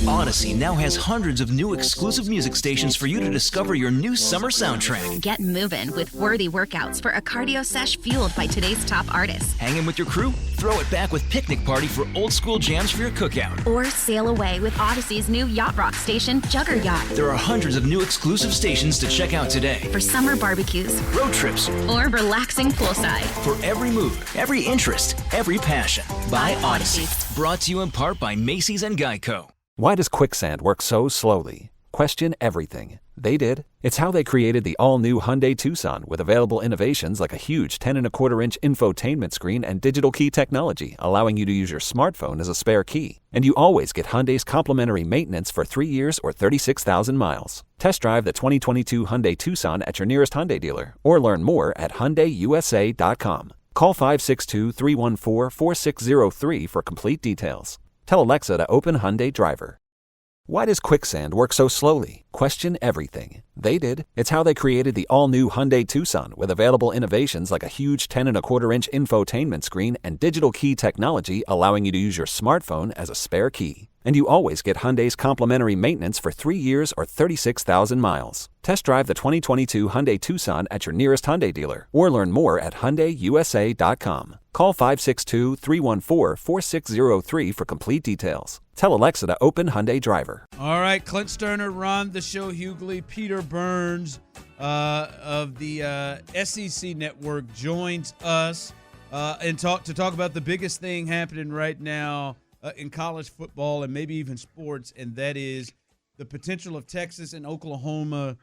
Odyssey now has hundreds of new exclusive music stations for you to discover your new summer soundtrack. Get moving with worthy workouts for a cardio sesh fueled by today's top artists. Hanging with your crew? Throw it back with Picnic Party for old school jams for your cookout. Or sail away with Odyssey's new yacht rock station, Jugger Yacht. There are hundreds of new exclusive stations to check out today. For summer barbecues, road trips, or relaxing poolside. For every mood, every interest, every passion. By Odyssey. Brought to you in part by Macy's and Geico. Why does quicksand work so slowly? Question everything. They did. It's how they created the all-new Hyundai Tucson with available innovations like a huge 10.25-inch infotainment screen and digital key technology, allowing you to use your smartphone as a spare key. And you always get Hyundai's complimentary maintenance for 3 years or 36,000 miles. Test drive the 2022 Hyundai Tucson at your nearest Hyundai dealer or learn more at HyundaiUSA.com. Call 562-314-4603 for complete details. Tell Alexa to open Hyundai Driver. Why does quicksand work so slowly? Question everything. They did. It's how they created the all-new Hyundai Tucson with available innovations like a huge 10.25-inch infotainment screen and digital key technology, allowing you to use your smartphone as a spare key. And you always get Hyundai's complimentary maintenance for 3 years or 36,000 miles. Test drive the 2022 Hyundai Tucson at your nearest Hyundai dealer or learn more at HyundaiUSA.com. Call 562-314-4603 for complete details. Tell Alexa to open Hyundai Driver. All right, Clint Sterner, Ron the Show Hughley, Peter Burns of the SEC Network joins us and to talk about the biggest thing happening right now in college football and maybe even sports, and that is the potential of Texas and Oklahoma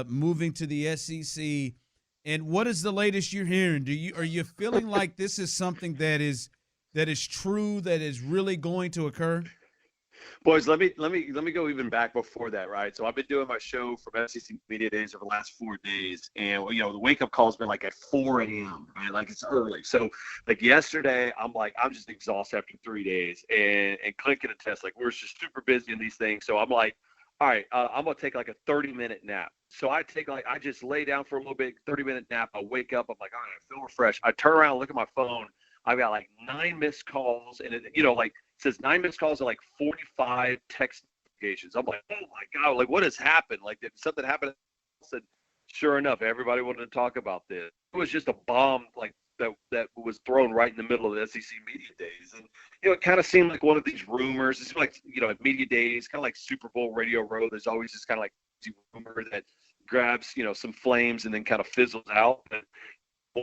moving to the SEC. And what is the latest you're hearing? Are you feeling like this is something that is true, that is really going to occur? Boys, let me go even back before that, right? So I've been doing my show from SEC Media Days over the last 4 days, and the wake up call's been like at 4 a.m. right? Like it's early. So like yesterday, I'm just exhausted after 3 days, and Clint can attest, like we're just super busy in these things. So I'm like, all right, I'm gonna take like a 30-minute nap. So I just lay down for a little bit, 30-minute nap. I wake up, I'm like, all right, I feel refreshed. I turn around, look at my phone. I've got like 9 missed calls, and it says 9 missed calls and like 45 text notifications. I'm like, oh my God, like what has happened? Like did something happen? I said, sure enough, everybody wanted to talk about this. It was just a bomb like that was thrown right in the middle of the SEC Media Days. And, it kind of seemed like one of these rumors. It's like, at Media Days, kind of like Super Bowl Radio Row, there's always this kind of like rumor that grabs, some flames and then kind of fizzles out. And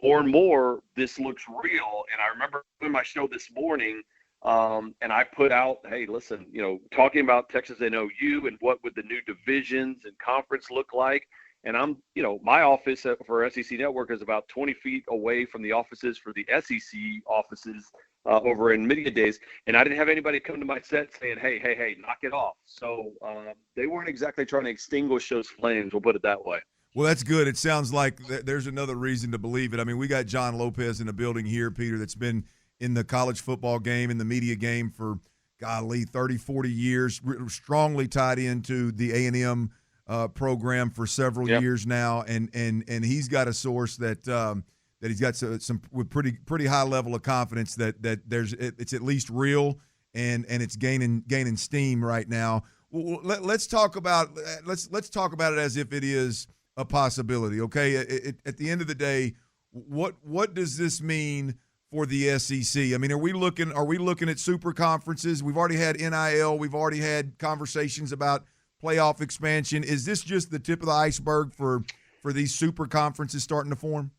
more and more, this looks real. And I remember doing my show this morning, and I put out, hey, listen, talking about Texas and OU and what would the new divisions and conference look like. And I'm, my office for SEC Network is about 20 feet away from the offices for the SEC offices over in Media Days. And I didn't have anybody come to my set saying, hey, knock it off. So they weren't exactly trying to extinguish those flames. We'll put it that way. Well, that's good. It sounds like there's another reason to believe it. I mean, we got John Lopez in the building here, Peter, that's been in the college football game, in the media game for, 30, 40 years, strongly tied into the A&M program for several years now, and he's got a source that he's got some with pretty high level of confidence that it's at least real and it's gaining steam right now. Well, let's talk about it as if it is a possibility. Okay, at the end of the day, what does this mean for the SEC? I mean, are we looking at super conferences? We've already had NIL. We've already had conversations about playoff expansion. Is this just the tip of the iceberg for these super conferences starting to form?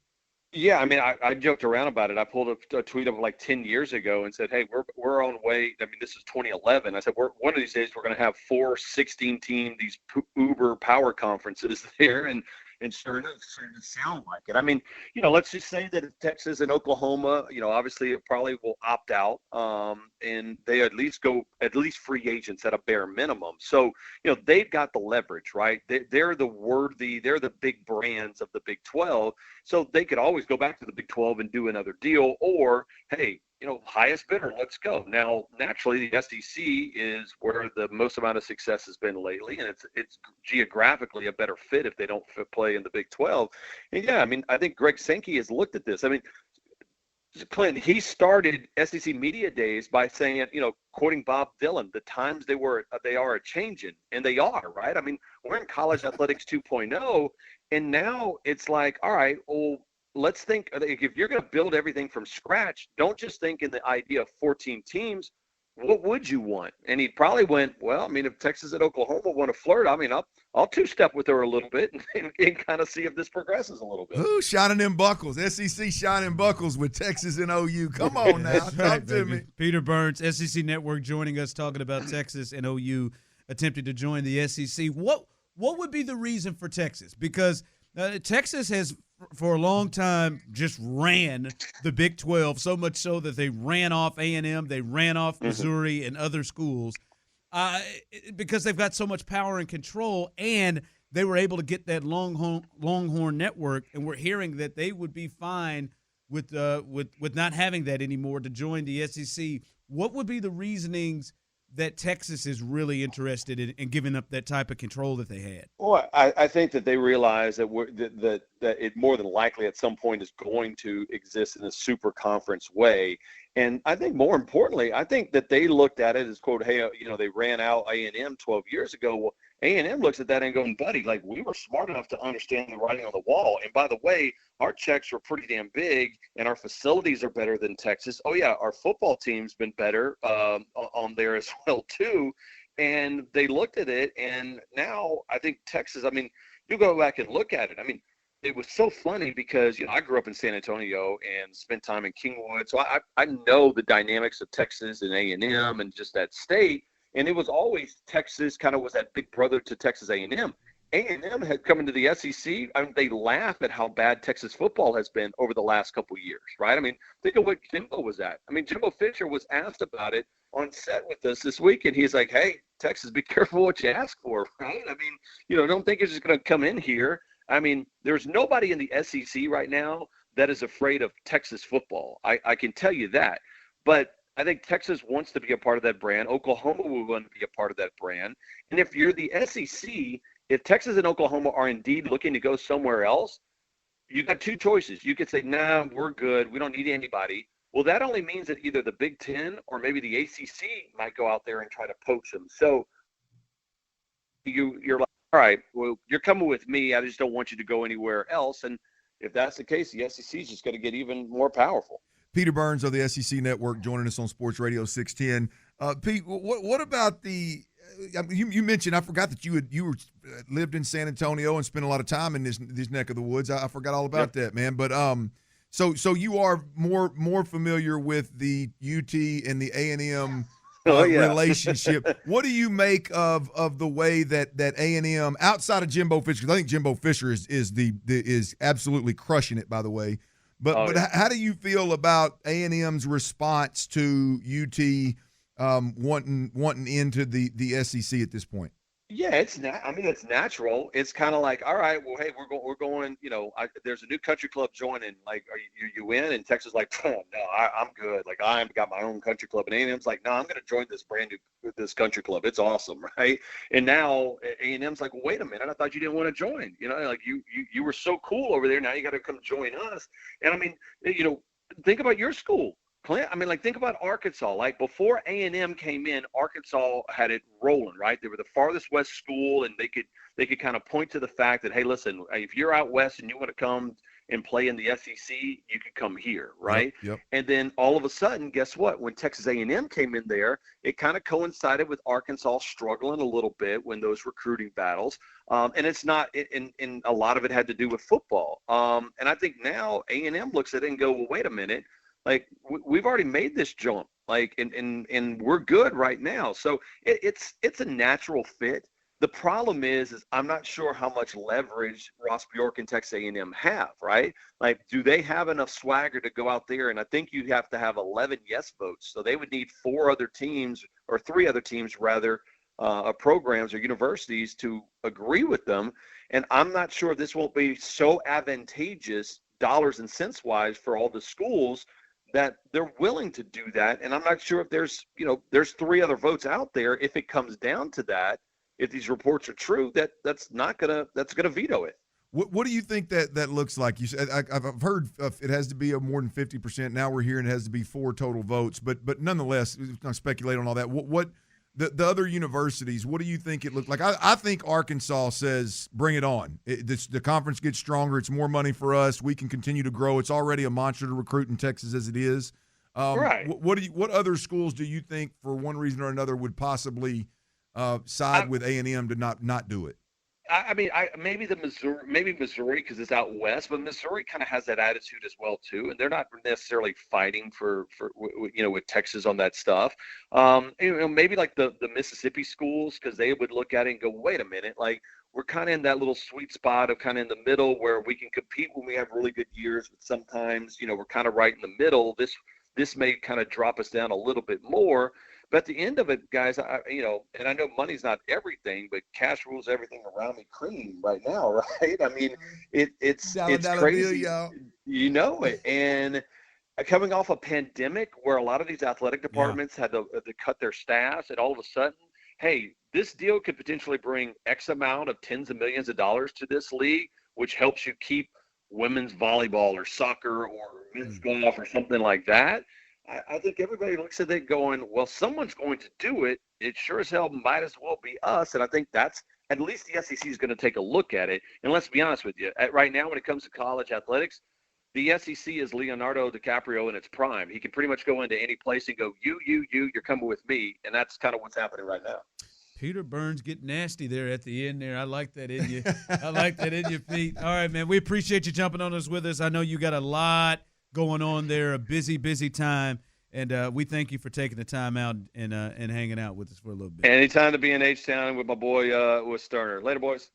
Yeah, I mean, I joked around about it. I pulled a tweet up like 10 years ago and said, hey, we're on way. I mean, this is 2011. I said, one of these days we're going to have 4 16-team, these uber power conferences there. And sure enough, it's starting to sound like it. I mean, let's just say that Texas and Oklahoma, obviously it probably will opt out, and they at least free agents at a bare minimum. So, they've got the leverage, right? They're the big brands of the Big 12. So they could always go back to the Big 12 and do another deal, or, hey, highest bidder, let's go. Now, naturally, the SEC is where the most amount of success has been lately, and it's geographically a better fit if they don't play in the Big 12. And yeah, I mean, I think Greg Sankey has looked at this. I mean, Clint, he started SEC Media Days by saying, quoting Bob Dylan, the times they are a changing, and they are, right? I mean, we're in college athletics 2.0, and now it's like, all right, well, let's think, if you're going to build everything from scratch, don't just think in the idea of 14 teams. What would you want? And he probably went, well, I mean, if Texas and Oklahoma want to flirt, I mean, I'll two-step with her a little bit and kind of see if this progresses a little bit. Who shining them buckles? SEC shining buckles with Texas and OU. Come on now, talk to me. Peter Burns, SEC Network, joining us talking about Texas and OU attempting to join the SEC. What would be the reason for Texas? Because Texas has, for a long time, just ran the Big 12, so much so that they ran off A&M, they ran off Missouri and other schools because they've got so much power and control, and they were able to get that Longhorn network, and we're hearing that they would be fine with not having that anymore to join the SEC. What would be the reasonings that Texas is really interested in giving up that type of control that they had? Well, I think that they realize that that it more than likely at some point is going to exist in a super conference way. And I think more importantly, I think that they looked at it as, quote, hey, they ran out A&M 12 years ago. Well, A&M looks at that and going, buddy, like, we were smart enough to understand the writing on the wall. And by the way, our checks were pretty damn big, and our facilities are better than Texas. Oh, yeah, our football team's been better on there as well, too. And they looked at it, and now I think Texas, I mean, you go back and look at it. I mean, it was so funny because, I grew up in San Antonio and spent time in Kingwood. So I know the dynamics of Texas and A&M and just that state. And it was always Texas kind of was that big brother to Texas A&M. A&M had come into the SEC. I mean, they laugh at how bad Texas football has been over the last couple of years, right? I mean, think of what Jimbo was at. I mean, Jimbo Fisher was asked about it on set with us this week, and he's like, hey, Texas, be careful what you ask for, right? I mean, don't think it's just going to come in here. I mean, there's nobody in the SEC right now that is afraid of Texas football. I can tell you that. But I think Texas wants to be a part of that brand. Oklahoma will want to be a part of that brand. And if you're the SEC, if Texas and Oklahoma are indeed looking to go somewhere else, you got two choices. You could say, nah, we're good. We don't need anybody. Well, that only means that either the Big Ten or maybe the ACC might go out there and try to poach them. So you're like, all right, well, you're coming with me. I just don't want you to go anywhere else. And if that's the case, the SEC is just going to get even more powerful. Peter Burns of the SEC Network joining us on Sports Radio 610. Pete, what about the you mentioned, I forgot that you lived in San Antonio and spent a lot of time in this neck of the woods. I forgot all about that, man. But so you are more familiar with the UT and the A&M relationship. What do you make of the way that A&M, outside of Jimbo Fisher, because I think Jimbo Fisher is absolutely crushing it, by the way. But how do you feel about A&M's response to UT wanting into the SEC at this point? Yeah, it's natural. It's kind of like, all right, well, hey, we're going. There's a new country club joining. Like, are you in? And Texas is like, oh, no, I'm good. Like, I've got my own country club. And A&M's like, no, I'm going to join this this country club. It's awesome, right? And now A&M's like, well, wait a minute, I thought you didn't want to join. Like you were so cool over there. Now you got to come join us. And I mean, think about your school. Clint, I mean, like, think about Arkansas. Like, before A&M came in, Arkansas had it rolling, right? They were the farthest west school, and they could kind of point to the fact that, hey, listen, if you're out west and you want to come and play in the SEC, you could come here, right? Yep. And then all of a sudden, guess what? When Texas A&M came in there, it kind of coincided with Arkansas struggling a little bit when those recruiting battles. And it's not, and a lot of it had to do with football. And I think now A&M looks at it and go, well, wait a minute. Like, we've already made this jump, like, and we're good right now. So it's a natural fit. The problem is I'm not sure how much leverage Ross Bjork and Texas A&M have, right? Like, do they have enough swagger to go out there? And I think you have to have 11 yes votes. So they would need 3 other teams, rather, programs or universities to agree with them. And I'm not sure if this won't be so advantageous dollars and cents wise for all the schools that they're willing to do that. And I'm not sure if there's 3 other votes out there. If it comes down to that, if these reports are true, that's gonna veto it. What do you think that looks like? You said I've heard it has to be a more than 50%. Now we're hearing it has to be 4 total votes, but nonetheless, we're going to speculate on all that. What the other universities? What do you think it looked like? I think Arkansas says bring it on. The conference gets stronger. It's more money for us. We can continue to grow. It's already a monster to recruit in Texas as it is. Right. What other schools do you think, for one reason or another, would possibly side with A&M to not do it? I mean, maybe Missouri because it's out west, but Missouri kind of has that attitude as well too, and they're not necessarily fighting for with Texas on that stuff. Maybe like the Mississippi schools, because they would look at it and go, wait a minute, like we're kind of in that little sweet spot of kind of in the middle where we can compete when we have really good years, but sometimes we're kind of right in the middle. This may kind of drop us down a little bit more. But at the end of it, guys, and I know money's not everything, but cash rules everything around me cream right now, right? I mean, it's crazy. Bill, you know it. And coming off a pandemic where a lot of these athletic departments had to cut their staffs, and all of a sudden, hey, this deal could potentially bring X amount of tens of millions of dollars to this league, which helps you keep women's volleyball or soccer or men's golf or something like that. I think everybody looks at it going, well, someone's going to do it. It sure as hell might as well be us. And I think that's at least the SEC is going to take a look at it. And let's be honest with you, right now when it comes to college athletics, the SEC is Leonardo DiCaprio in its prime. He can pretty much go into any place and go, you're coming with me. And that's kind of what's happening right now. Peter Burns get nasty there at the end there. I like that in you. I like that in your feet. All right, man. We appreciate you jumping on us with us. I know you got a lot going on there, a busy time, and we thank you for taking the time out and hanging out with us for a little bit. Anytime to be in H-Town with my boy with Sterner. Later, boys.